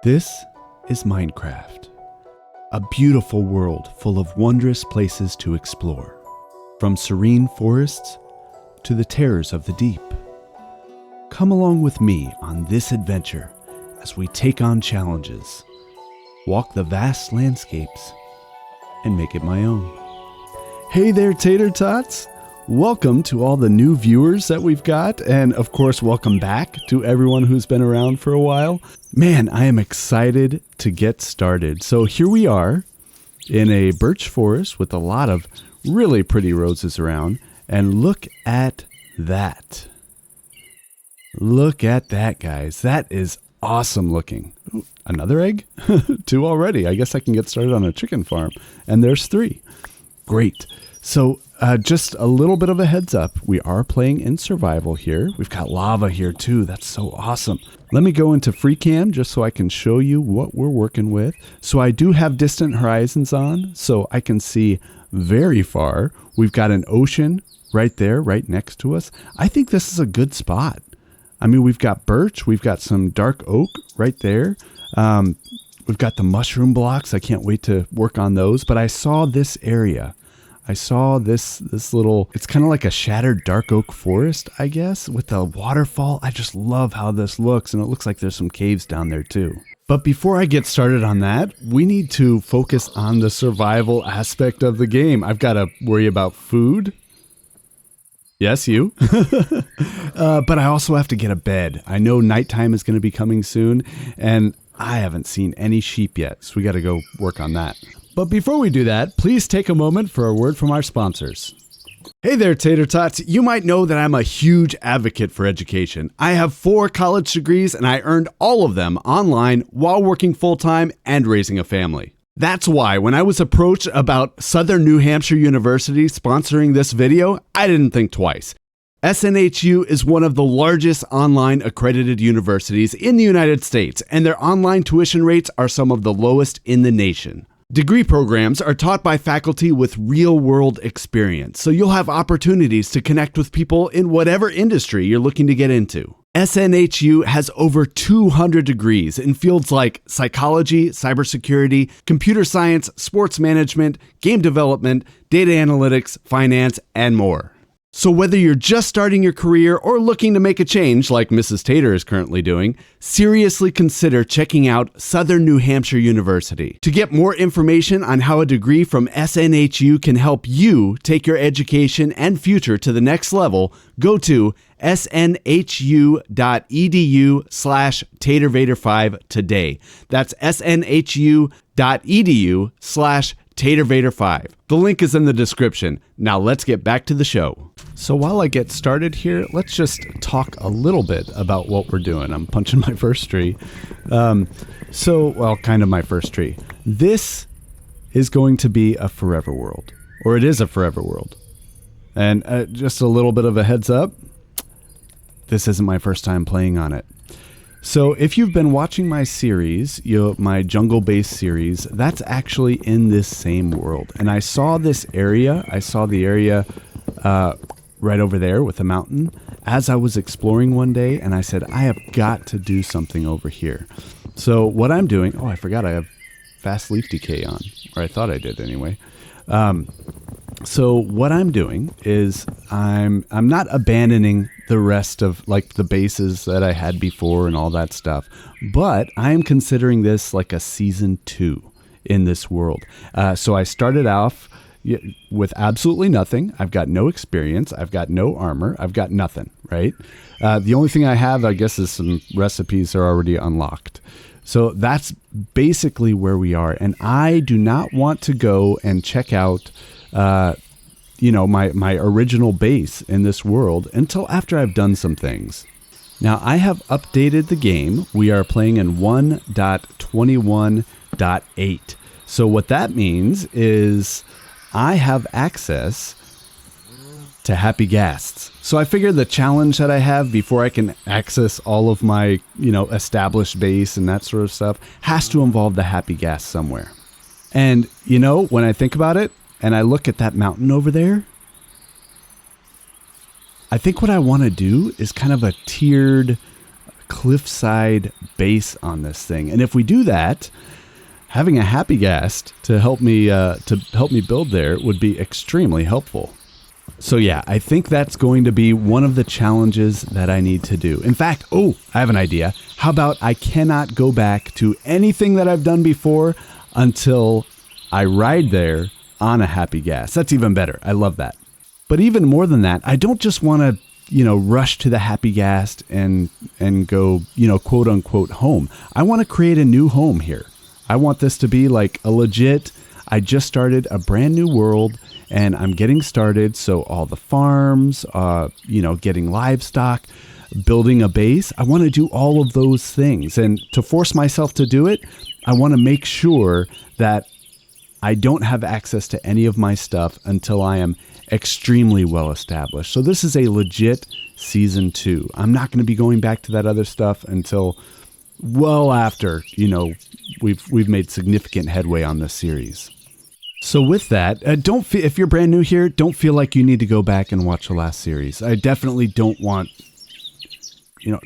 This is Minecraft, a beautiful world full of wondrous places to explore, from serene forests to the terrors of the deep. Come along with me on this adventure as we take on challenges, walk the vast landscapes, and make it my own. Hey there, Tater Tots! Welcome to all the new viewers that we've got, and of course, welcome back to everyone who's been around for a while. Man, I am excited to get started. So here we are in a birch forest with a lot of really pretty roses around, and look at that. Look at that, guys. That is awesome looking. Ooh, another egg? 2 already. I guess I can get started on a chicken farm. And there's 3. Great. So just a little bit of a heads up. We are playing in survival here. We've got lava here too. That's so awesome. Let me go into free cam just so I can show you what we're working with. So I do have distant horizons on so I can see very far. We've got an ocean right there, right next to us. I think this is a good spot. I mean, we've got birch. We've got some dark oak right there. We've got the mushroom blocks. I can't wait to work on those. But I saw this area. I saw this little, it's kind of like a shattered dark oak forest, I guess, with a waterfall. I just love how this looks, and it looks like there's some caves down there too. But before I get started on that, we need to focus on the survival aspect of the game. I've got to worry about food. Yes, you. But I also have to get a bed. I know nighttime is going to be coming soon, and I haven't seen any sheep yet, so we got to go work on that. But before we do that, please take a moment for a word from our sponsors. Hey there, Tater Tots. You might know that I'm a huge advocate for education. I have 4 college degrees, and I earned all of them online while working full-time and raising a family. That's why when I was approached about Southern New Hampshire University sponsoring this video, I didn't think twice. SNHU is one of the largest online accredited universities in the United States, and their online tuition rates are some of the lowest in the nation. Degree programs are taught by faculty with real-world experience, so you'll have opportunities to connect with people in whatever industry you're looking to get into. SNHU has over 200 degrees in fields like psychology, cybersecurity, computer science, sports management, game development, data analytics, finance, and more. So whether you're just starting your career or looking to make a change like Mrs. Tater is currently doing, seriously consider checking out Southern New Hampshire University. To get more information on how a degree from SNHU can help you take your education and future to the next level, go to snhu.edu/TaterVader5 today. That's snhu.edu/TaterVader5. The link is in the description. Now let's get back to the show. So while I get started here, let's just talk a little bit about what we're doing. I'm punching my first tree. Kind of my first tree. This is going to be a forever world, or it is a forever world. And just a little bit of a heads up, this isn't my first time playing on it. So if you've been watching my series, my jungle-based series, that's actually in this same world. And I saw this area. I saw the area right over there with the mountain as I was exploring one day, and I said, I have got to do something over here. So what I'm doing, I forgot I have fast leaf decay on, or I thought I did anyway. So what I'm doing is I'm not abandoning the rest of like the bases that I had before and all that stuff, but I'm considering this like a season 2 in this world. So I started off with absolutely nothing. I've got no experience. I've got no armor. I've got nothing, right? The only thing I have, I guess, is some recipes are already unlocked. So that's basically where we are. And I do not want to go and check out my original base in this world until after I've done some things. Now, I have updated the game. We are playing in 1.21.8. So what that means is I have access to happy ghasts. So I figure the challenge that I have before I can access all of my, established base and that sort of stuff has to involve the happy ghast somewhere. And, when I think about it, and I look at that mountain over there, I think what I want to do is kind of a tiered cliffside base on this thing. And if we do that, having a happy ghast to help me build there would be extremely helpful. So yeah, I think that's going to be one of the challenges that I need to do. In fact, I have an idea. How about I cannot go back to anything that I've done before until I ride there on a happy ghast. That's even better. I love that. But even more than that, I don't just want to, rush to the happy ghast and go, quote unquote home. I want to create a new home here. I want this to be like a legit, I just started a brand new world and I'm getting started. So all the farms, getting livestock, building a base, I want to do all of those things. And to force myself to do it, I want to make sure that I don't have access to any of my stuff until I am extremely well established. So this is a legit season 2. I'm not going to be going back to that other stuff until well after, we've made significant headway on this series. So with that, if you're brand new here, don't feel like you need to go back and watch the last series. I definitely don't want,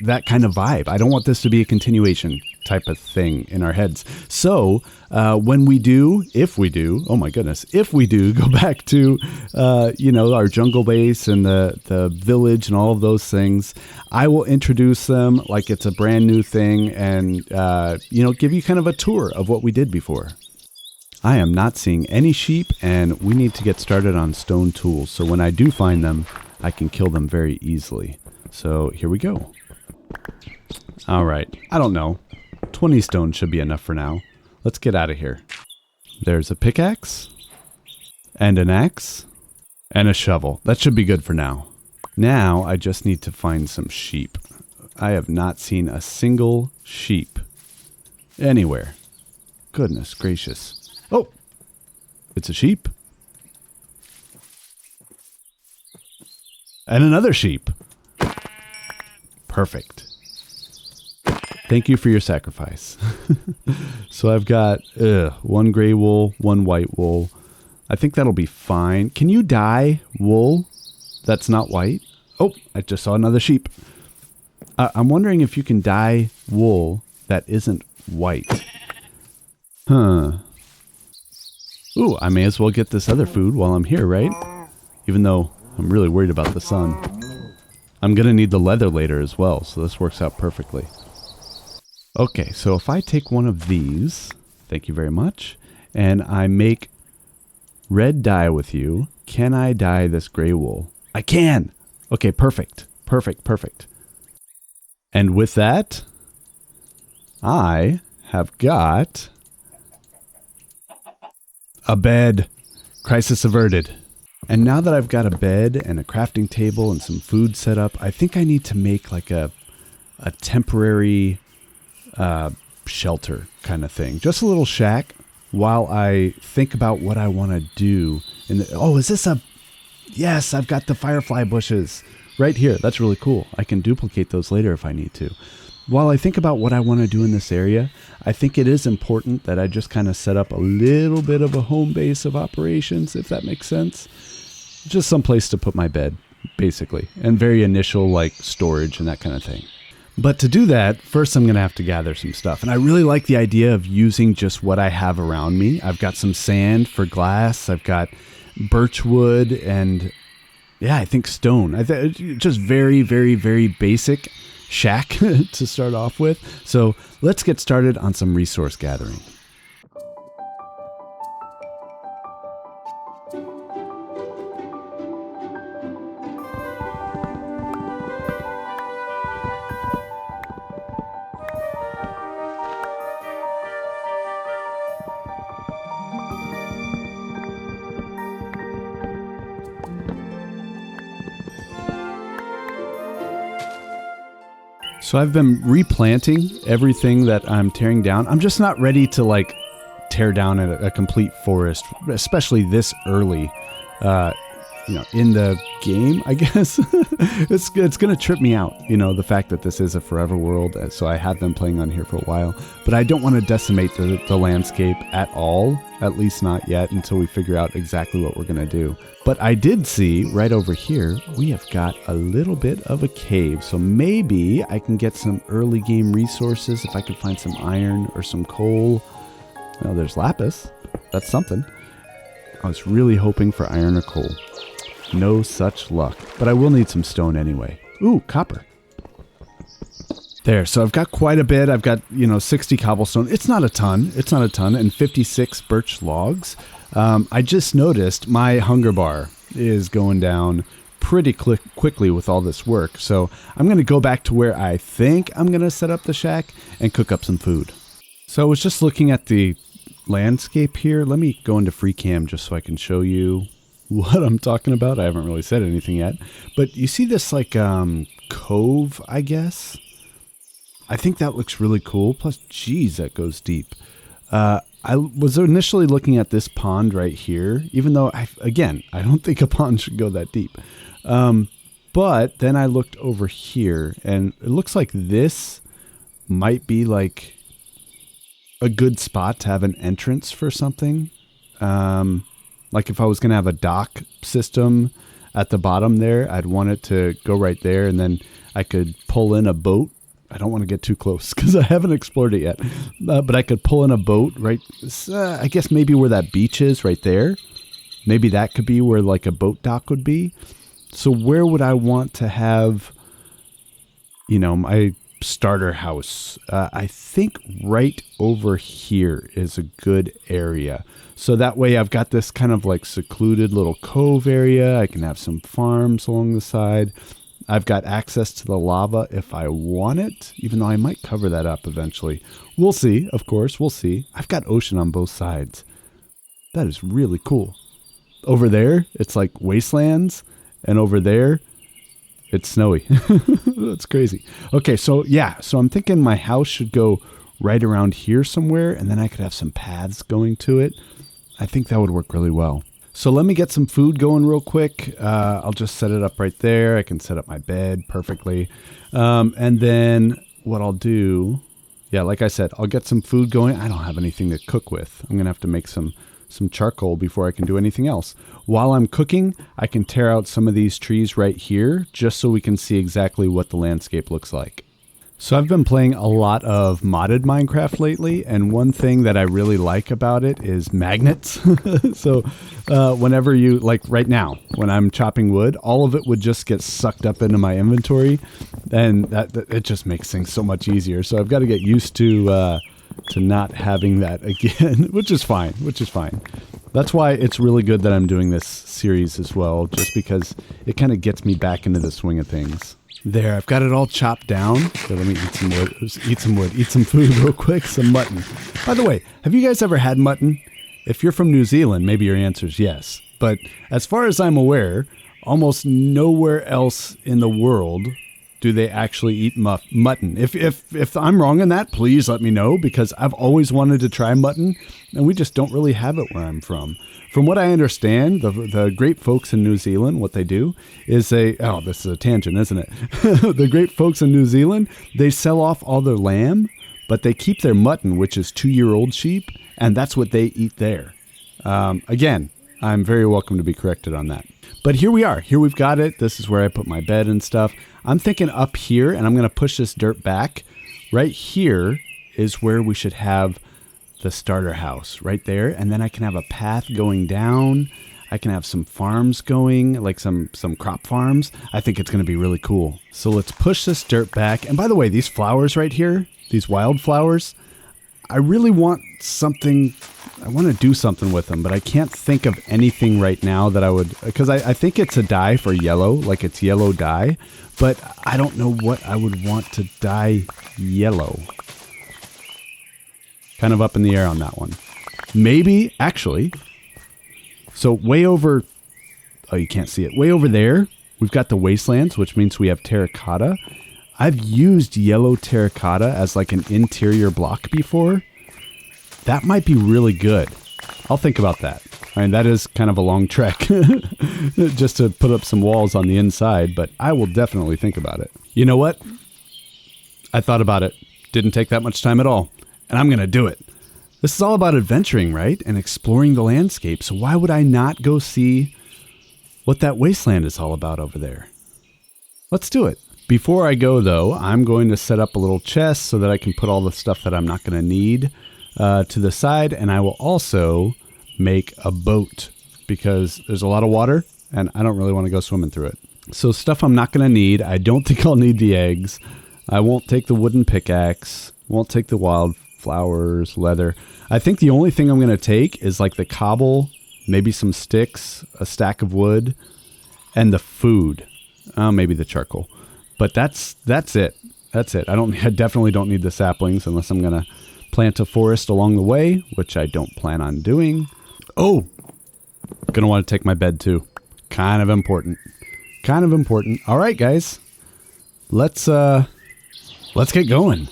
that kind of vibe. I don't want this to be a continuation type of thing in our heads. So if we do go back to, our jungle base and the village and all of those things, I will introduce them like it's a brand new thing and, give you kind of a tour of what we did before. I am not seeing any sheep, and we need to get started on stone tools. So when I do find them, I can kill them very easily. So here we go. All right. I don't know. 20 stone should be enough for now. Let's get out of here. There's a pickaxe and an axe and a shovel. That should be good for now. Now I just need to find some sheep. I have not seen a single sheep anywhere. Goodness gracious. Oh, it's a sheep. And another sheep. Perfect. Thank you for your sacrifice. So I've got one gray wool, one white wool. I think that'll be fine. Can you dye wool that's not white? Oh, I just saw another sheep. I'm wondering if you can dye wool that isn't white. Huh. Ooh, I may as well get this other food while I'm here, right? Even though I'm really worried about the sun. I'm going to need the leather later as well, so this works out perfectly. Okay, so if I take one of these, thank you very much, and I make red dye with you, can I dye this gray wool? I can! Okay, perfect. Perfect. And with that, I have got a bed. Crisis averted. And now that I've got a bed and a crafting table and some food set up, I think I need to make like a temporary shelter kind of thing. Just a little shack while I think about what I want to do. Yes, I've got the firefly bushes right here. That's really cool. I can duplicate those later if I need to. While I think about what I want to do in this area, I think it is important that I just kind of set up a little bit of a home base of operations, if that makes sense. Just some place to put my bed, basically, and very initial like storage and that kind of thing. But to do that, first I'm going to have to gather some stuff. And I really like the idea of using just what I have around me. I've got some sand for glass. I've got birch wood and, I think stone. Just very, very, very basic shack to start off with. So let's get started on some resource gathering. So I've been replanting everything that I'm tearing down. I'm just not ready to tear down a complete forest, especially this early. in the game, I guess. It's going to trip me out, the fact that this is a forever world. So I have been playing on here for a while, but I don't want to decimate the landscape at all, at least not yet, until we figure out exactly what we're going to do. But I did see right over here, we have got a little bit of a cave. So maybe I can get some early game resources if I can find some iron or some coal. Oh, there's lapis. That's something. I was really hoping for iron or coal. No such luck, but I will need some stone anyway. Ooh, copper. There, so I've got quite a bit. I've got, 60 cobblestone. It's not a ton, and 56 birch logs. I just noticed my hunger bar is going down pretty quickly with all this work. So I'm going to go back to where I think I'm going to set up the shack and cook up some food. So I was just looking at the landscape here. Let me go into free cam just so I can show you what I'm talking about. I haven't really said anything yet, but you see this cove, I guess. I think that looks really cool. Plus, geez, that goes deep. I was initially looking at this pond right here, even though I don't think a pond should go that deep. But then I looked over here and it looks like this might be like a good spot to have an entrance for something. Like if I was going to have a dock system at the bottom there, I'd want it to go right there, and then I could pull in a boat. I don't want to get too close because I haven't explored it yet. But I could pull in a boat right, I guess maybe where that beach is right there. Maybe that could be where like a boat dock would be. So where would I want to have, my starter house? I think right over here is a good area. So that way I've got this kind of like secluded little cove area. I can have some farms along the side. I've got access to the lava if I want it, even though I might cover that up eventually. We'll see, of course, we'll see. I've got ocean on both sides. That is really cool. Over there, it's like wastelands, and over there, it's snowy. That's crazy. Okay, so I'm thinking my house should go right around here somewhere, and then I could have some paths going to it. I think that would work really well. So let me get some food going real quick. I'll just set it up right there. I can set up my bed perfectly. And then what I'll do, like I said, I'll get some food going. I don't have anything to cook with. I'm going to have to make some charcoal before I can do anything else. While I'm cooking, I can tear out some of these trees right here just so we can see exactly what the landscape looks like. So I've been playing a lot of modded Minecraft lately, and one thing that I really like about it is magnets. So whenever you, like right now, when I'm chopping wood, all of it would just get sucked up into my inventory, and that it just makes things so much easier. So I've got to get used to not having that again, which is fine. That's why it's really good that I'm doing this series as well, just because it kind of gets me back into the swing of things. There, I've got it all chopped down. So let me eat some food real quick, some mutton. By the way, have you guys ever had mutton? If you're from New Zealand, maybe your answer is yes. But as far as I'm aware, almost nowhere else in the world do they actually eat mutton. If I'm wrong on that, please let me know, because I've always wanted to try mutton, and we just don't really have it where I'm from. From what I understand, the great folks in New Zealand, what they do is this is a tangent, isn't it? The great folks in New Zealand, they sell off all their lamb, but they keep their mutton, which is 2-year-old sheep, and that's what they eat there. Again, I'm very welcome to be corrected on that. But here we are. Here we've got it. This is where I put my bed and stuff. I'm thinking up here, and I'm going to push this dirt back. Right here is where we should have the starter house, right there. And then I can have a path going down. I can have some farms going, like some crop farms. I think it's going to be really cool. So let's push this dirt back. And by the way, these flowers right here, these wildflowers, I really want something. I want to do something with them, but I can't think of anything right now that I would, because I think it's a dye for yellow, like it's yellow dye, but I don't know what I would want to dye yellow. Kind of up in the air on that one. Maybe, actually, so way over, oh, you can't see it. Way over there, we've got the wastelands, which means we have terracotta. I've used yellow terracotta as like an interior block before. That might be really good. I'll think about that. I mean, that is kind of a long trek just to put up some walls on the inside, but I will definitely think about it. You know what? I thought about it. Didn't take that much time at all, and I'm going to do it. This is all about adventuring, right? And exploring the landscape. So why would I not go see what that wasteland is all about over there? Let's do it. Before I go, though, I'm going to set up a little chest so that I can put all the stuff that I'm not going to need to the side. And I will also make a boat because there's a lot of water and I don't really want to go swimming through it. So stuff I'm not going to need. I don't think I'll need the eggs. I won't take the wooden pickaxe. Won't take the wildflowers, leather. I think the only thing I'm going to take is like the cobble, maybe some sticks, a stack of wood, and the food. Maybe the charcoal. But that's it. That's it. I definitely don't need the saplings unless I'm going to plant a forest along the way, which I don't plan on doing. Oh, going to want to take my bed too. Kind of important. Kind of important. All right, guys. Let's get going.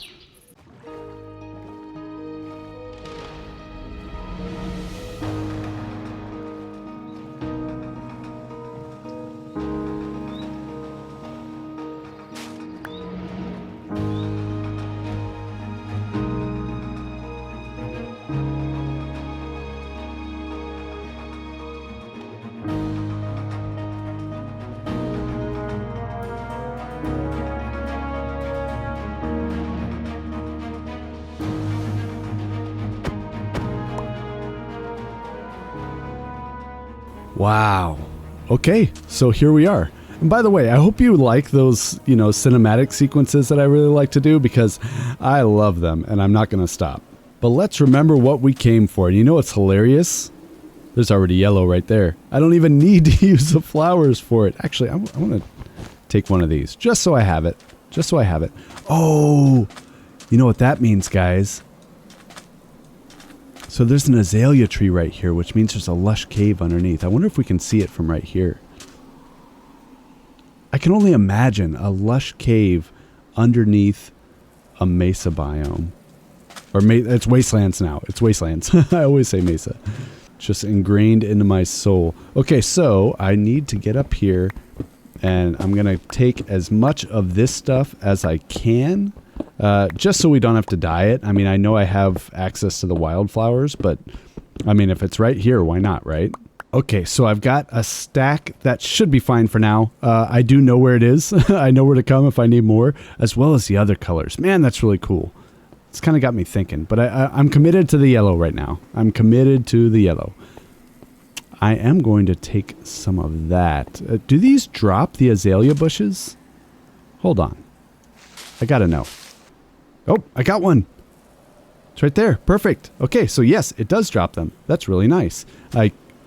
Wow. Okay, so here we are. And by the way, I hope you like those, cinematic sequences that I really like to do because I love them and I'm not going to stop. But let's remember what we came for. And you know what's hilarious? There's already yellow right there. I don't even need to use the flowers for it. Actually, I want to take one of these just so I have it. Just so I have it. Oh, you know what that means, guys? So there's an azalea tree right here, which means there's a lush cave underneath. I wonder if we can see it from right here. I can only imagine a lush cave underneath a mesa biome. Or it's wastelands now. It's wastelands. I always say mesa. Just ingrained into my soul. Okay, so I need to get up here and I'm going to take as much of this stuff as I can. Just so we don't have to dye it. I mean, I know I have access to the wildflowers, but I mean, if it's right here, why not, right? Okay, so I've got a stack that should be fine for now. I do know where it is. I know where to come if I need more, as well as the other colors. Man, that's really cool. It's kind of got me thinking, but I'm committed to the yellow right now. I'm committed to the yellow. I am going to take some of that. Do these drop the azalea bushes? Hold on. I gotta know. Oh, I got one. It's right there. Perfect. Okay, so yes, it does drop them. That's really nice.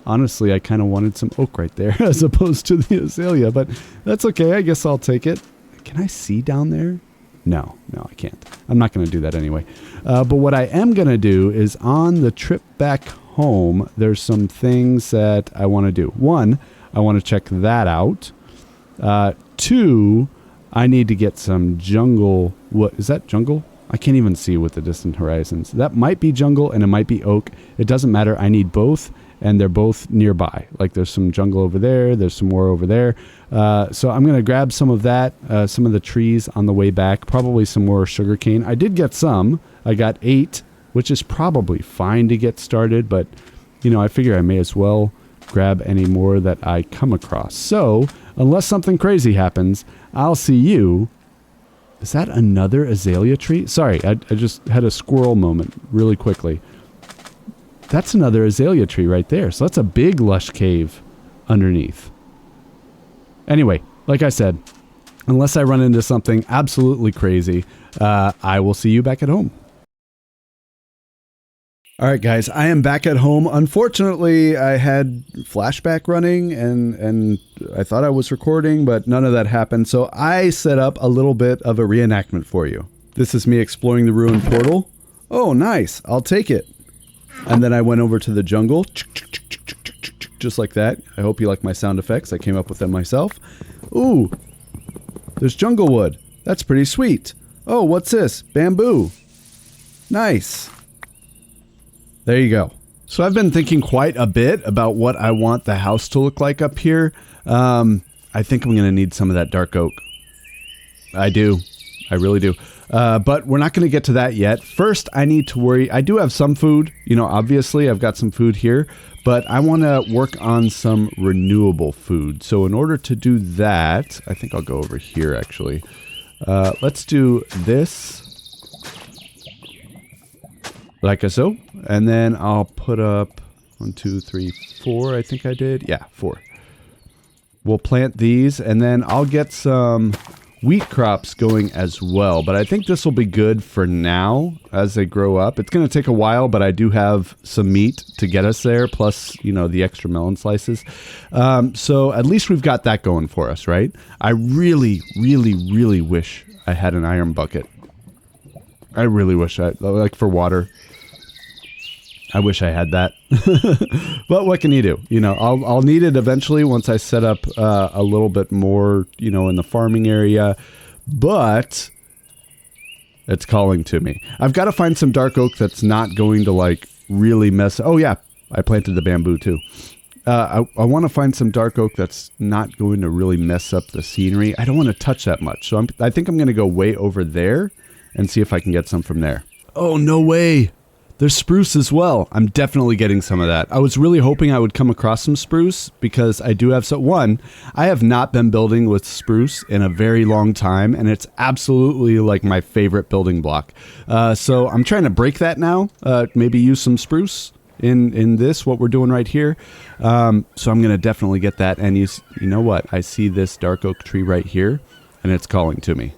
Honestly, I kind of wanted some oak right there as opposed to the azalea, but that's okay. I guess I'll take it. Can I see down there? No, I can't. I'm not going to do that anyway. But what I am going to do is on the trip back home, there's some things that I want to do. One, I want to check that out. Two, I need to get some jungle. What is that, jungle? I can't even see with the distant horizons. That might be jungle and it might be oak. It doesn't matter. I need both and they're both nearby. Like there's some jungle over there. There's some more over there. So I'm going to grab some of that, some of the trees on the way back, probably some more sugarcane. I did get some. I got 8, which is probably fine to get started, but I figure I may as well grab any more that I come across. So unless something crazy happens, I'll see you. Is that another azalea tree? Sorry, I just had a squirrel moment really quickly. That's another azalea tree right there. So that's a big lush cave underneath. Anyway, like I said, unless I run into something absolutely crazy, I will see you back at home. All right, guys, I am back at home. Unfortunately, I had flashback running and I thought I was recording, but none of that happened. So I set up a little bit of a reenactment for you. This is me exploring the ruined portal. Oh, nice. I'll take it. And then I went over to the jungle, just like that. I hope you like my sound effects. I came up with them myself. Ooh, there's jungle wood. That's pretty sweet. Oh, what's this? Bamboo. Nice. There you go. So I've been thinking quite a bit about what I want the house to look like up here. I think I'm going to need some of that dark oak. I do. I really do. But we're not going to get to that yet. First, I need to worry. I do have some food. You know, obviously, I've got some food here. But I want to work on some renewable food. So in order to do that, I think I'll go over here, actually. Let's do this. Like so. And then I'll put up 1, 2, 3, 4. I think I did. Yeah, 4. We'll plant these. And then I'll get some wheat crops going as well, but I think this will be good for now as they grow up. It's going to take a while, but I do have some meat to get us there, plus, you know, the extra melon slices. So at least we've got that going for us, right? I really, really, really wish I had an iron bucket. I really wish like for water. I wish I had that. But what can you do? You know, I'll need it eventually once I set up a little bit more, you know, in the farming area. But it's calling to me. I've got to find some dark oak that's not going to like really mess. Oh yeah, I planted the bamboo too. I want to find some dark oak that's not going to really mess up the scenery. I don't want to touch that much. So I think I'm going to go way over there and see if I can get some from there. Oh, no way. There's spruce as well. I'm definitely getting some of that. I was really hoping I would come across some spruce because I do have one. I have not been building with spruce in a very long time, and it's absolutely like my favorite building block. So I'm trying to break that now. Maybe use some spruce in this, what we're doing right here. So I'm going to definitely get that. And you know what? I see this dark oak tree right here, and it's calling to me.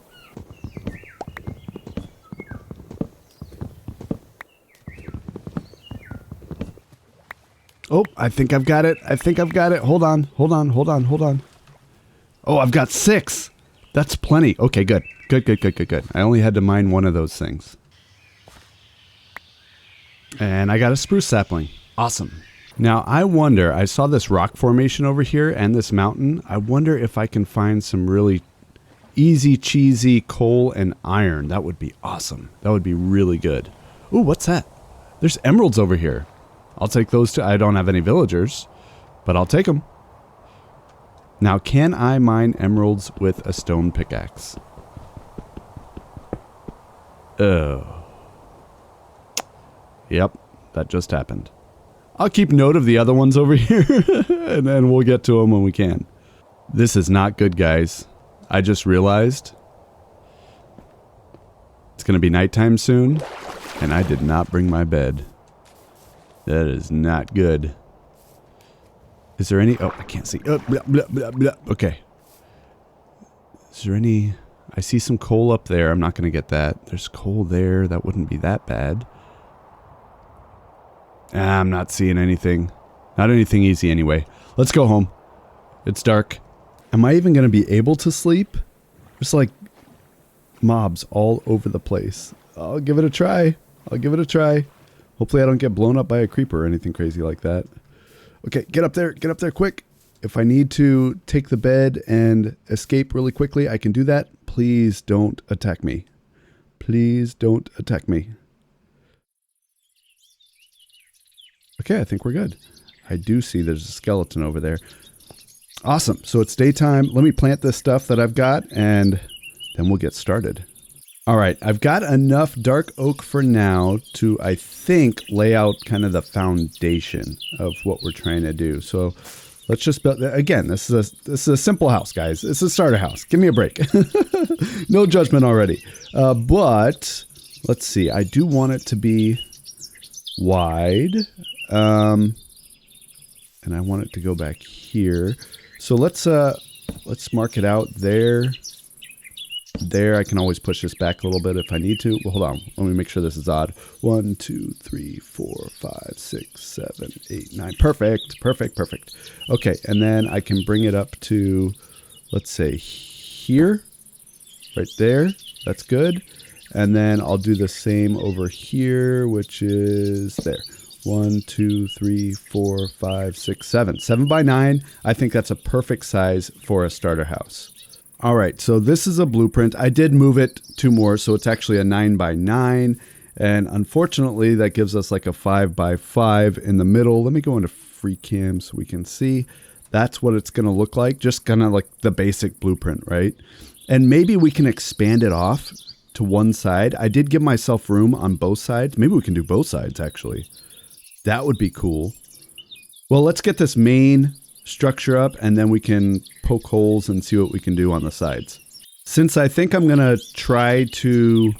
Oh, I think I've got it. Hold on. Oh, I've got 6. That's plenty. Okay, good. Good. I only had to mine one of those things. And I got a spruce sapling. Awesome. Now, I wonder, I saw this rock formation over here and this mountain. I wonder if I can find some really easy, cheesy coal and iron. That would be awesome. That would be really good. Ooh, what's that? There's emeralds over here. I'll take those too. I don't have any villagers, but I'll take them. Now, can I mine emeralds with a stone pickaxe? Oh. Yep, that just happened. I'll keep note of the other ones over here, and then we'll get to them when we can. This is not good, guys. I just realized it's going to be nighttime soon, and I did not bring my bed. That is not good. Is there any... Oh, I can't see. Oh, blah, blah, blah, blah. Okay. Is there any... I see some coal up there. I'm not going to get that. There's coal there. That wouldn't be that bad. I'm not seeing anything. Not anything easy anyway. Let's go home. It's dark. Am I even going to be able to sleep? There's like mobs all over the place. I'll give it a try. Hopefully I don't get blown up by a creeper or anything crazy like that. Okay, get up there quick. If I need to take the bed and escape really quickly, I can do that. Please don't attack me. Okay, I think we're good. I do see there's a skeleton over there. Awesome, so it's daytime. Let me plant this stuff that I've got and then we'll get started. All right, I've got enough dark oak for now to, I think, lay out kind of the foundation of what we're trying to do. So let's just build, again, this is a simple house, guys. It's a starter house. Give me a break. No judgment already. But let's see, I do want it to be wide. And I want it to go back here. So let's mark it out there. There, I can always push this back a little bit if I need to. Well, hold on. Let me make sure this is odd. 1, 2, 3, 4, 5, 6, 7, 8, 9. Perfect. Okay, and then I can bring it up to, let's say, here. Right there. That's good. And then I'll do the same over here, which is there. 1, 2, 3, 4, 5, 6, 7. 7 by 9. I think that's a perfect size for a starter house. All right, so this is a blueprint. I did move it 2 more, so it's actually a 9 by 9. And unfortunately, that gives us like a 5x5 in the middle. Let me go into free cam so we can see. That's what it's going to look like. Just kind of like the basic blueprint, right? And maybe we can expand it off to one side. I did give myself room on both sides. Maybe we can do both sides, actually. That would be cool. Well, let's get this main structure up, and then we can poke holes and see what we can do on the sides. Since I think I'm going to try to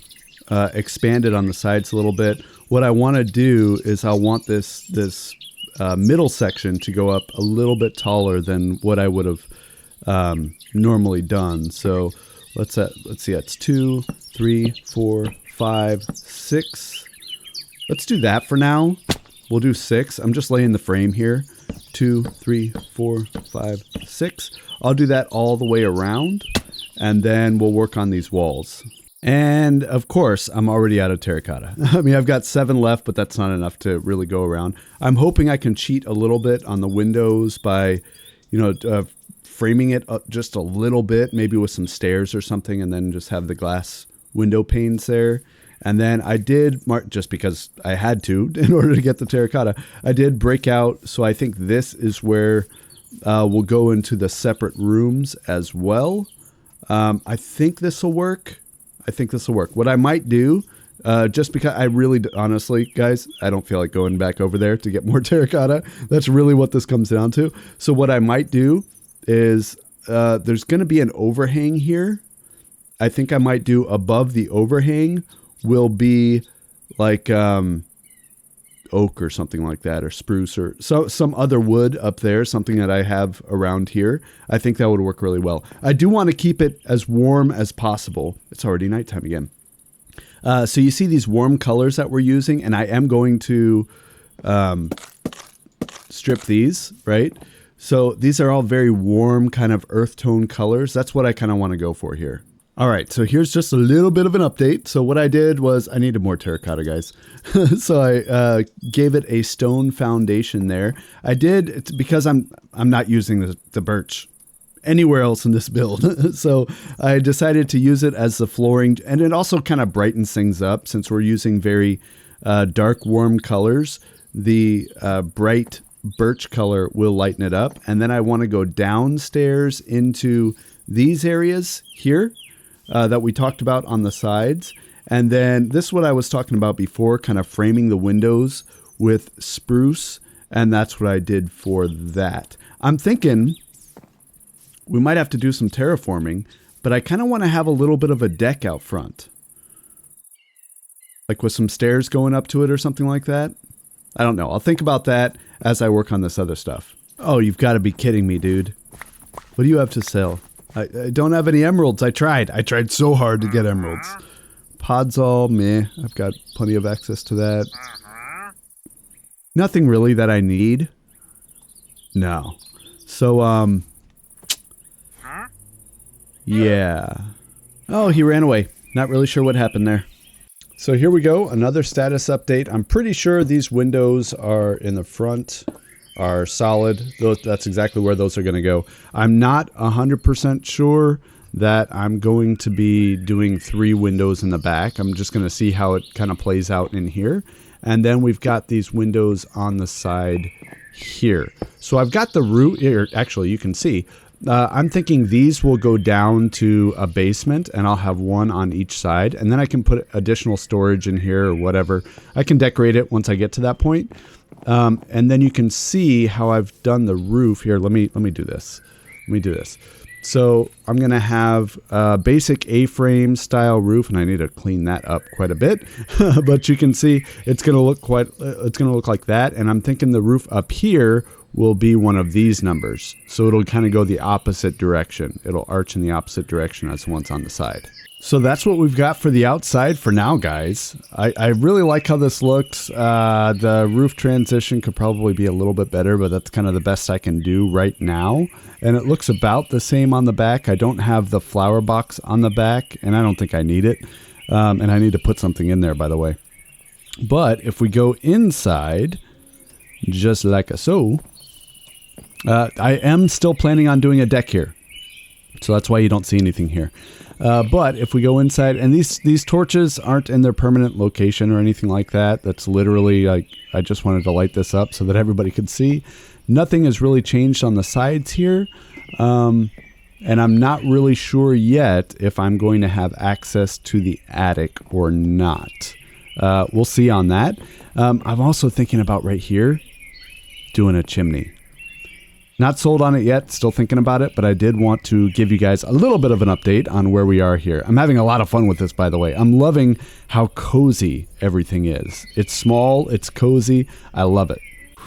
expand it on the sides a little bit, what I want to do is I want this middle section to go up a little bit taller than what I would have normally done. So let's see, that's 2, 3, 4, 5, 6. Let's do that for now. We'll do 6. I'm just laying the frame here. 2, 3, 4, 5, 6. I'll do that all the way around, and then we'll work on these walls. And of course, I'm already out of terracotta. I mean, I've got 7 left, but that's not enough to really go around. I'm hoping I can cheat a little bit on the windows by, framing it up just a little bit, maybe with some stairs or something, and then just have the glass window panes there. And then I did mark, just because I had to in order to get the terracotta, I did break out. So I think this is where we'll go into the separate rooms as well. I think this will work. What I might do, just because I really, honestly, guys, I don't feel like going back over there to get more terracotta. That's really what this comes down to. So what I might do is there's going to be an overhang here. I think I might do above the overhang will be like oak or something like that, or spruce, or some other wood up there, something that I have around here. I think that would work really well. I do want to keep it as warm as possible. It's already nighttime again. So you see these warm colors that we're using, and I am going to strip these, right? So these are all very warm kind of earth tone colors. That's what I kind of want to go for here. All right, so here's just a little bit of an update. So what I did was I needed more terracotta, guys. So I gave it a stone foundation there. I did, it's because I'm not using the birch anywhere else in this build. So I decided to use it as the flooring, and it also kind of brightens things up since we're using very dark, warm colors. The bright birch color will lighten it up. And then I want to go downstairs into these areas here. That we talked about on the sides. And then this is what I was talking about before, kind of framing the windows with spruce. And that's what I did for that. I'm thinking we might have to do some terraforming, but I kind of want to have a little bit of a deck out front. Like with some stairs going up to it or something like that. I don't know. I'll think about that as I work on this other stuff. Oh, you've got to be kidding me, dude. What do you have to sell? I don't have any emeralds. I tried so hard to get emeralds. Pods all meh. I've got plenty of access to that. Nothing really that I need. No. So, yeah. Oh, he ran away. Not really sure what happened there. So here we go. Another status update. I'm pretty sure these windows are in the front. Are solid. That's exactly where those are going to go. I'm not 100% sure that I'm going to be doing 3 windows in the back. I'm just going to see how it kind of plays out in here. And then we've got these windows on the side here. So I've got the roof here. Actually, you can see. I'm thinking these will go down to a basement, and I'll have one on each side. And then I can put additional storage in here or whatever. I can decorate it once I get to that point. And then you can see how I've done the roof here. Let me do this. So I'm going to have a basic A-frame style roof, and I need to clean that up quite a bit. But you can see it's going to look like that. And I'm thinking the roof up here will be one of these numbers. So it'll kind of go the opposite direction. It'll arch in the opposite direction as the ones on the side. So that's what we've got for the outside for now, guys. I really like how this looks. The roof transition could probably be a little bit better, but that's kind of the best I can do right now. And it looks about the same on the back. I don't have the flower box on the back, and I don't think I need it. And I need to put something in there, by the way. But if we go inside, just like so, I am still planning on doing a deck here. So that's why you don't see anything here. But if we go inside, and these torches aren't in their permanent location or anything like that. That's literally, I just wanted to light this up so that everybody could see. Nothing has really changed on the sides here. And I'm not really sure yet if I'm going to have access to the attic or not. We'll see on that. I'm also thinking about right here doing a chimney. Not sold on it yet, still thinking about it, but I did want to give you guys a little bit of an update on where we are here. I'm having a lot of fun with this, by the way. I'm loving how cozy everything is. It's small, it's cozy, I love it.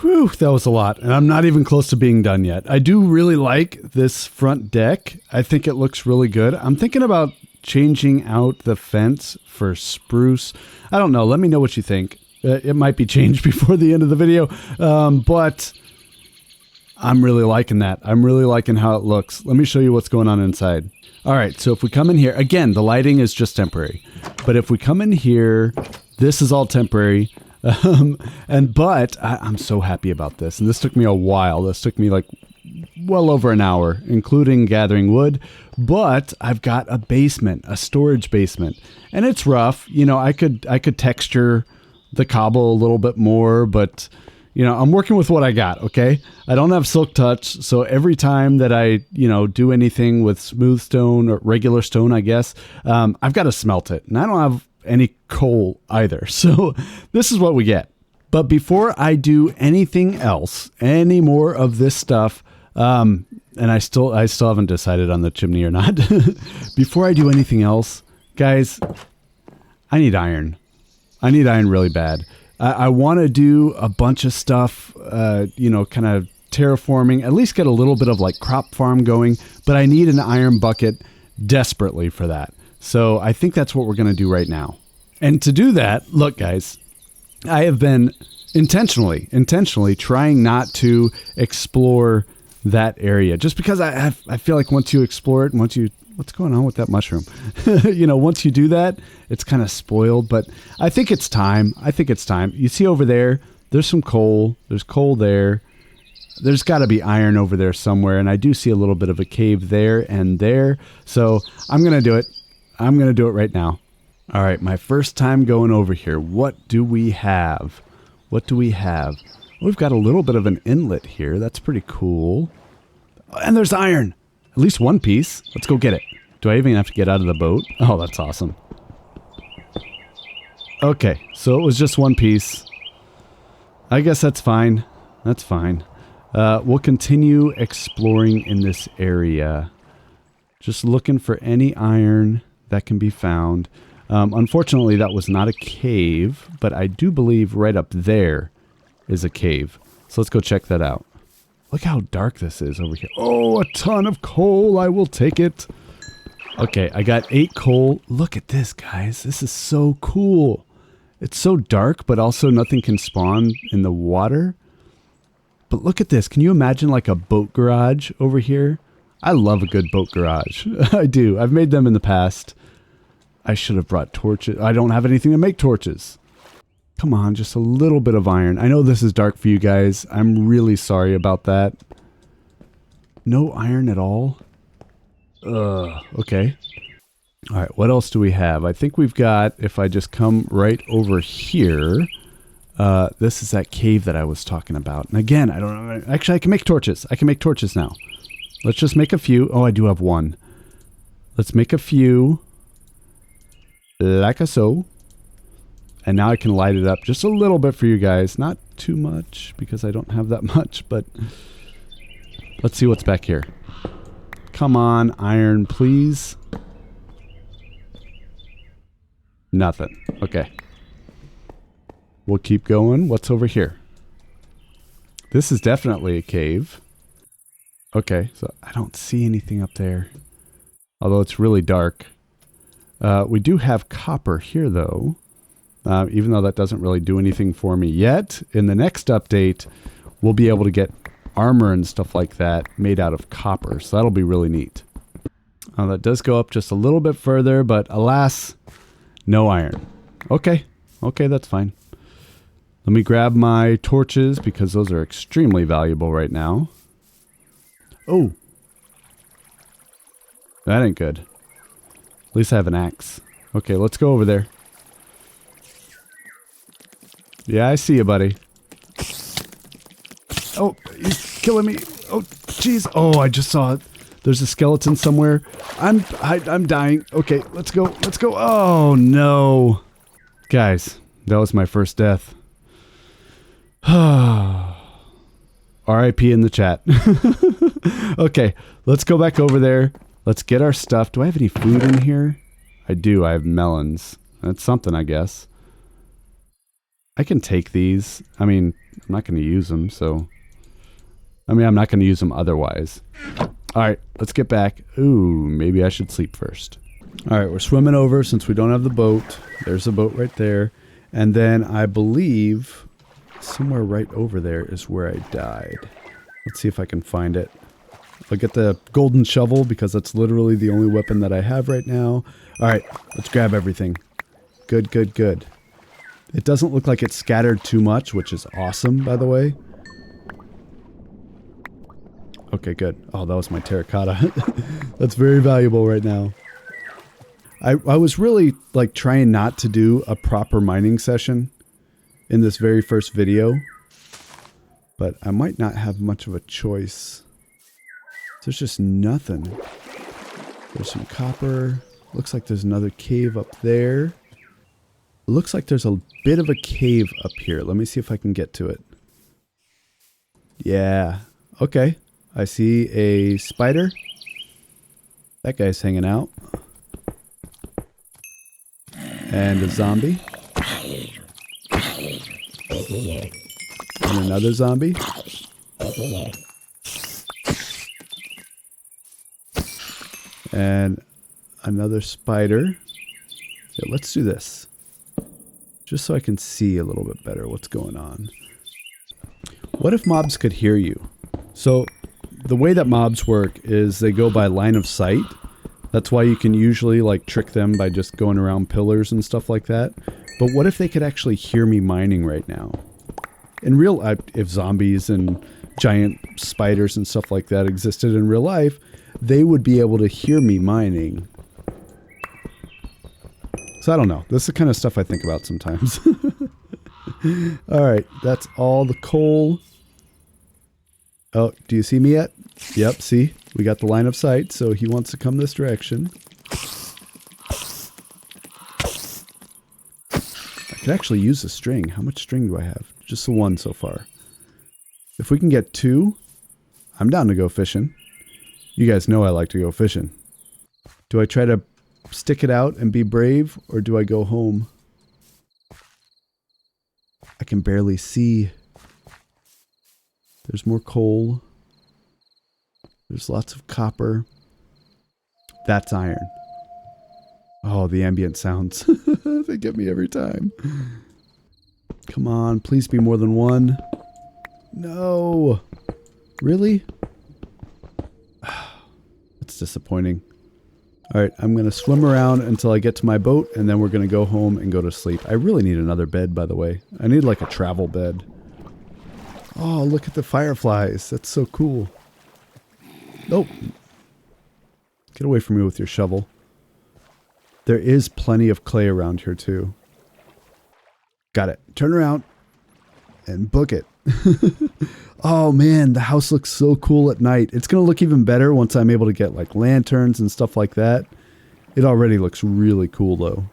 Whew, that was a lot, and I'm not even close to being done yet. I do really like this front deck. I think it looks really good. I'm thinking about changing out the fence for spruce. I don't know, let me know what you think. It might be changed before the end of the video, but I'm really liking that. I'm really liking how it looks. Let me show you what's going on inside. All right, so if we come in here, again, the lighting is just temporary. But if we come in here, this is all temporary. But I'm so happy about this. And this took me a while. This took me like well over an hour, including gathering wood. But I've got a basement, a storage basement. And it's rough. You know, I could texture the cobble a little bit more, but you know, I'm working with what I got, okay? I don't have silk touch, so every time that I, do anything with smooth stone or regular stone, I guess, I've got to smelt it. And I don't have any coal either. So this is what we get. But before I do anything else, any more of this stuff, and I still haven't decided on the chimney or not. Before I do anything else, guys, I need iron. I need iron really bad. I want to do a bunch of stuff, kind of terraforming, at least get a little bit of like crop farm going, but I need an iron bucket desperately for that. So I think that's what we're going to do right now. And to do that, look guys, I have been intentionally trying not to explore that area just because I feel like once you explore it and what's going on with that mushroom? Once you do that, it's kind of spoiled, but I think it's time. You see over there, there's some coal. There's coal there. There's got to be iron over there somewhere, and I do see a little bit of a cave there and there. So I'm going to do it. I'm going to do it right now. All right, my first time going over here. What do we have? We've got a little bit of an inlet here. That's pretty cool. And there's iron. At least one piece. Let's go get it. Do I even have to get out of the boat? Oh, that's awesome. Okay, so it was just one piece. I guess that's fine. That's fine. We'll continue exploring in this area. Just looking for any iron that can be found. Unfortunately, that was not a cave, but I do believe right up there is a cave. So let's go check that out. Look how dark this is over here. Oh, a ton of coal. I will take it. Okay, I got 8 coal. Look at this, guys. This is so cool. It's so dark, but also nothing can spawn in the water. But look at this. Can you imagine like a boat garage over here? I love a good boat garage. I do. I've made them in the past. I should have brought torches. I don't have anything to make torches. Come on, just a little bit of iron. I know this is dark for you guys. I'm really sorry about that. No iron at all? Okay. All right, what else do we have? I think we've got, if I just come right over here, this is that cave that I was talking about. And again, I don't know. Actually, I can make torches. I can make torches now. Let's just make a few. Oh, I do have one. Let's make a few. Like so. And now I can light it up just a little bit for you guys. Not too much because I don't have that much, but let's see what's back here. Come on, iron, please. Nothing. Okay. We'll keep going. What's over here? This is definitely a cave. Okay, so I don't see anything up there. Although it's really dark. We do have copper here, though. Even though that doesn't really do anything for me yet. In the next update, we'll be able to get armor and stuff like that made out of copper. So that'll be really neat. That does go up just a little bit further, but alas, no iron. Okay. Okay, that's fine. Let me grab my torches because those are extremely valuable right now. Oh. That ain't good. At least I have an axe. Okay, let's go over there. Yeah, I see you, buddy. Oh, he's killing me. Oh, jeez. Oh, I just saw it. There's a skeleton somewhere. I'm dying. Okay, let's go. Let's go. Oh, no. Guys, that was my first death. R.I.P. in the chat. Okay, let's go back over there. Let's get our stuff. Do I have any food in here? I do. I have melons. That's something, I guess. I can take these. I mean, I'm not going to use them, so... I mean, I'm not going to use them otherwise. Alright, let's get back. Ooh, maybe I should sleep first. Alright, we're swimming over since we don't have the boat. There's a boat right there. And then I believe somewhere right over there is where I died. Let's see if I can find it. I'll get the golden shovel because that's literally the only weapon that I have right now. Alright, let's grab everything. Good, good, good. It doesn't look like it's scattered too much, which is awesome, by the way. Okay, good. Oh, that was my terracotta. That's very valuable right now. I was really, like, trying not to do a proper mining session in this very first video. But I might not have much of a choice. There's just nothing. There's some copper. Looks like there's another cave up there. It looks like there's a bit of a cave up here. Let me see if I can get to it. Yeah. Okay. I see a spider. That guy's hanging out. And a zombie. And another zombie. And another spider. Yeah, let's do this. Just so I can see a little bit better what's going on. What if mobs could hear you? So, the way that mobs work is they go by line of sight. That's why you can usually like trick them by just going around pillars and stuff like that. But what if they could actually hear me mining right now? In real life, if zombies and giant spiders and stuff like that existed in real life, they would be able to hear me mining. So I don't know. This is the kind of stuff I think about sometimes. Alright, that's all the coal. Oh, do you see me yet? Yep, see? We got the line of sight, so he wants to come this direction. I could actually use a string. How much string do I have? Just the one so far. If we can get 2, I'm down to go fishing. You guys know I like to go fishing. Do I try to stick it out and be brave, or do I go home? I can barely see. There's more coal. There's lots of copper. That's iron. Oh, the ambient sounds. They get me every time. Come on, please be more than one. No. Really? That's disappointing. Alright, I'm going to swim around until I get to my boat, and then we're going to go home and go to sleep. I really need another bed, by the way. I need like a travel bed. Oh, look at the fireflies. That's so cool. Nope. Get away from me with your shovel. There is plenty of clay around here, too. Got it. Turn around and book it. Oh, man, the house looks so cool at night. It's going to look even better once I'm able to get, like, lanterns and stuff like that. It already looks really cool, though.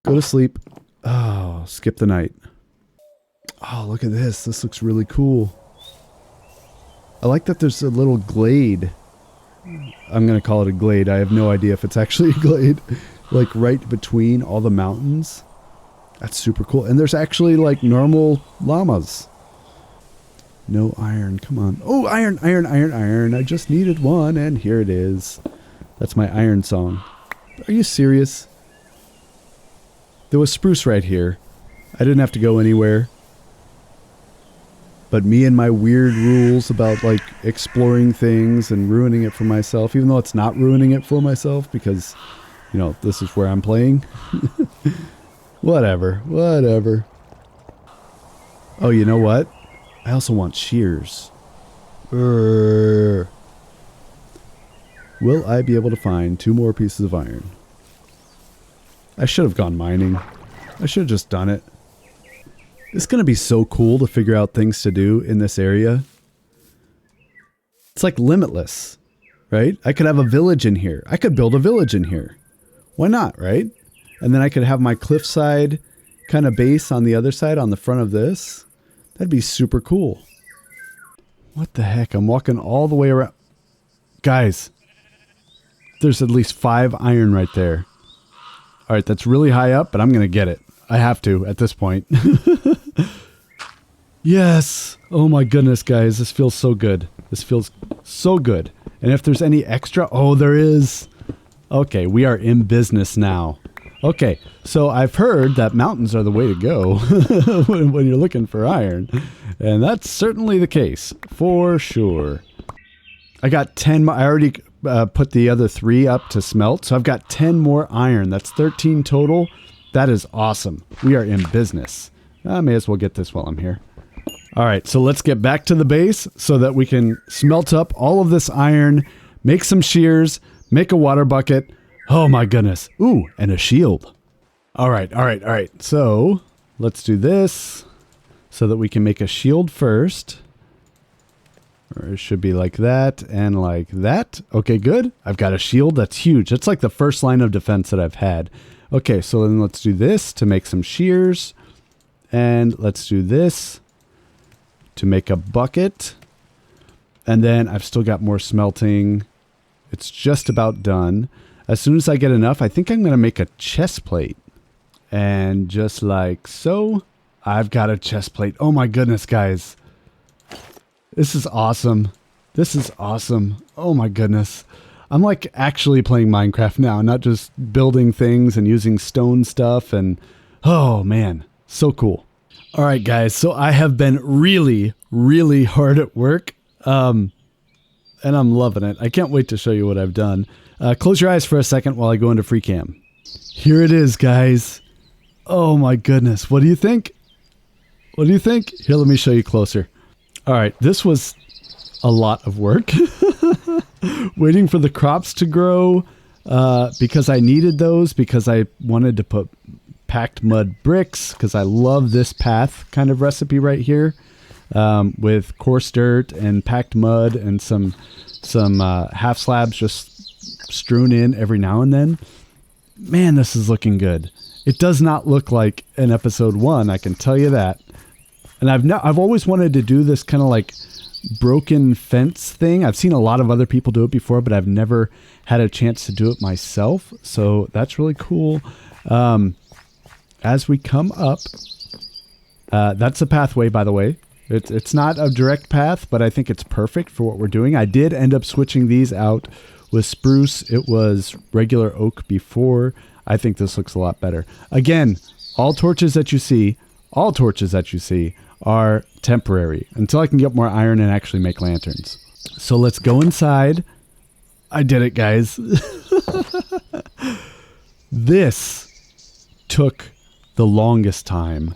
Go to sleep. Oh, skip the night. Oh, look at this. This looks really cool. I like that there's a little glade. I'm going to call it a glade. I have no idea if it's actually a glade. Like right between all the mountains. That's super cool. And there's actually like normal llamas. No iron. Come on. Oh, iron, iron, iron, iron. I just needed one and here it is. That's my iron song. Are you serious? There was spruce right here. I didn't have to go anywhere. But me and my weird rules about like exploring things and ruining it for myself, even though it's not ruining it for myself because, you know, this is where I'm playing. Whatever, whatever. Oh, you know what? I also want shears. Will I be able to find 2 more pieces of iron? I should have gone mining. I should have just done it. It's going to be so cool to figure out things to do in this area. It's like limitless, right? I could have a village in here. I could build a village in here. Why not, right? And then I could have my cliffside kind of base on the other side on the front of this. That'd be super cool. What the heck? I'm walking all the way around. Guys, there's at least 5 iron right there. All right, that's really high up, but I'm going to get it. I have to at this point. Yes. Oh my goodness, guys. This feels so good. This feels so good. And if there's any extra, oh, there is. Okay, we are in business now. Okay, so I've heard that mountains are the way to go when you're looking for iron. And that's certainly the case, for sure. I got 10 more. I already put the other 3 up to smelt, so I've got 10 more iron. That's 13 total. That is awesome. We are in business. I may as well get this while I'm here. All right, so let's get back to the base so that we can smelt up all of this iron, make some shears, make a water bucket. Oh my goodness. Ooh, and a shield. All right. So let's do this so that we can make a shield first. Or it should be like that and like that. Okay, good. I've got a shield. That's huge. That's like the first line of defense that I've had. Okay, so then let's do this to make some shears. And let's do this to make a bucket. And then I've still got more smelting. It's just about done. As soon as I get enough, I think I'm going to make a chest plate. And just like so, I've got a chest plate. Oh my goodness, guys. This is awesome. This is awesome. Oh my goodness. I'm like actually playing Minecraft now, not just building things and using stone stuff. And oh man, so cool. All right, guys. So I have been really, really hard at work. And I'm loving it. I can't wait to show you what I've done. Close your eyes for a second while I go into free cam. Here it is, guys. Oh my goodness. What do you think? What do you think? Here, let me show you closer. All right. This was a lot of work. Waiting for the crops to grow because I needed those because I wanted to put packed mud bricks because I love this path kind of recipe right here with coarse dirt and packed mud and some half slabs just strewn in every now and then. Man, this is looking good. It does not look like an episode 1, I can tell you that. And I've always wanted to do this kind of like broken fence thing. I've seen a lot of other people do it before, but I've never had a chance to do it myself. So that's really cool. As we come up, that's a pathway, by the way. It's not a direct path, but I think it's perfect for what we're doing. I did end up switching these out with spruce. It was regular oak before. I think this looks a lot better. Again, all torches that you see are temporary until I can get more iron and actually make lanterns. So let's go inside. I did it, guys. This took the longest time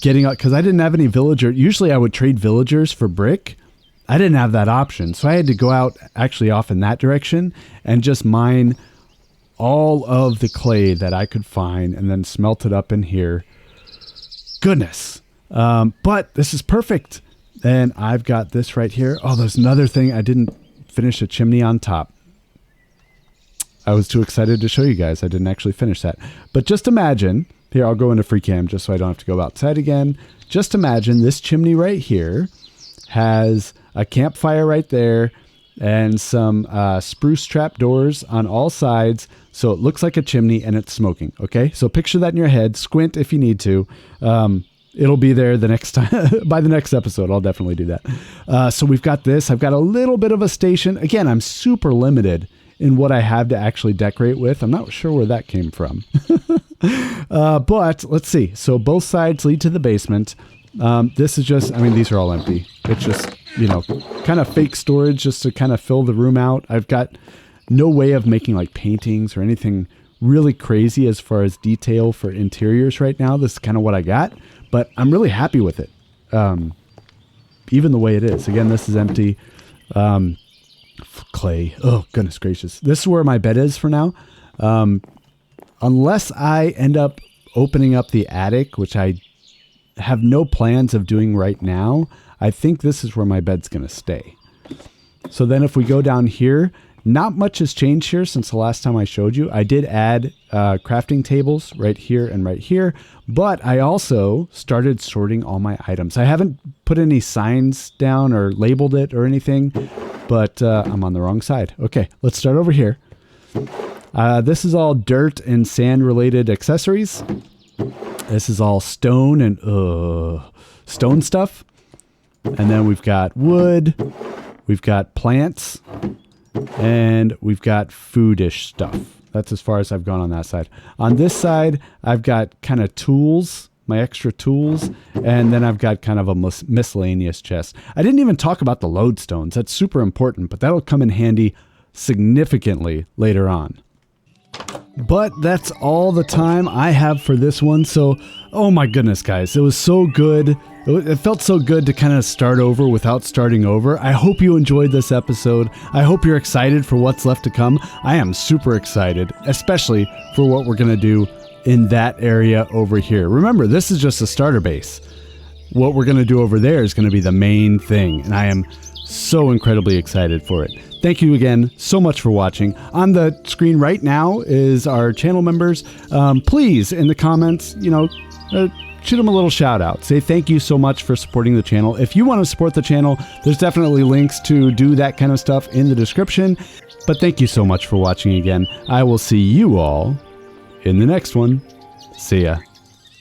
getting out because I didn't have any villager. Usually I would trade villagers for brick. I didn't have that option. So I had to go out actually off in that direction and just mine all of the clay that I could find and then smelt it up in here. Goodness. But this is perfect. And I've got this right here. Oh, there's another thing. I didn't finish a chimney on top. I was too excited to show you guys. I didn't actually finish that. But just imagine, here, I'll go into free cam just so I don't have to go outside again. Just imagine this chimney right here has a campfire right there and some spruce trap doors on all sides. So it looks like a chimney and it's smoking. Okay. So picture that in your head, squint if you need to. It'll be there the next time by the next episode. I'll definitely do that. So we've got this, I've got a little bit of a station. Again, I'm super limited in what I have to actually decorate with. I'm not sure where that came from, but let's see. So both sides lead to the basement. This is just, I mean, these are all empty. It's just, you know, kind of fake storage just to kind of fill the room out. I've got no way of making like paintings or anything really crazy as far as detail for interiors right now. This is kind of what I got, but I'm really happy with it. even the way it is. Again, this is empty. Clay. Oh, goodness gracious. This is where my bed is for now. Unless I end up opening up the attic, which I have no plans of doing right now, I think this is where my bed's going to stay. So then if we go down here, not much has changed here since the last time I showed you. I did add crafting tables right here and right here, but I also started sorting all my items. I haven't put any signs down or labeled it or anything, but I'm on the wrong side. Okay, let's start over here. This is all dirt and sand related accessories. This is all stone and stone stuff. And then we've got wood, we've got plants, and we've got foodish stuff. That's as far as I've gone on that side. On this side, I've got kind of tools, my extra tools, and then I've got kind of a miscellaneous chest. I didn't even talk about the lodestones. That's super important, but that'll come in handy significantly later on. But that's all the time I have for this one. So, oh my goodness, guys, it was so good. It felt so good to kind of start over without starting over. I hope you enjoyed this episode. I hope you're excited for what's left to come. I am super excited, especially for what we're going to do in that area over here. Remember, this is just a starter base. What we're going to do over there is going to be the main thing, and I am so incredibly excited for it. Thank you again so much for watching. On the screen right now is our channel members. Please, in the comments, shoot them a little shout out. Say thank you so much for supporting the channel. If you want to support the channel, there's definitely links to do that kind of stuff in the description. But thank you so much for watching again. I will see you all in the next one. See ya.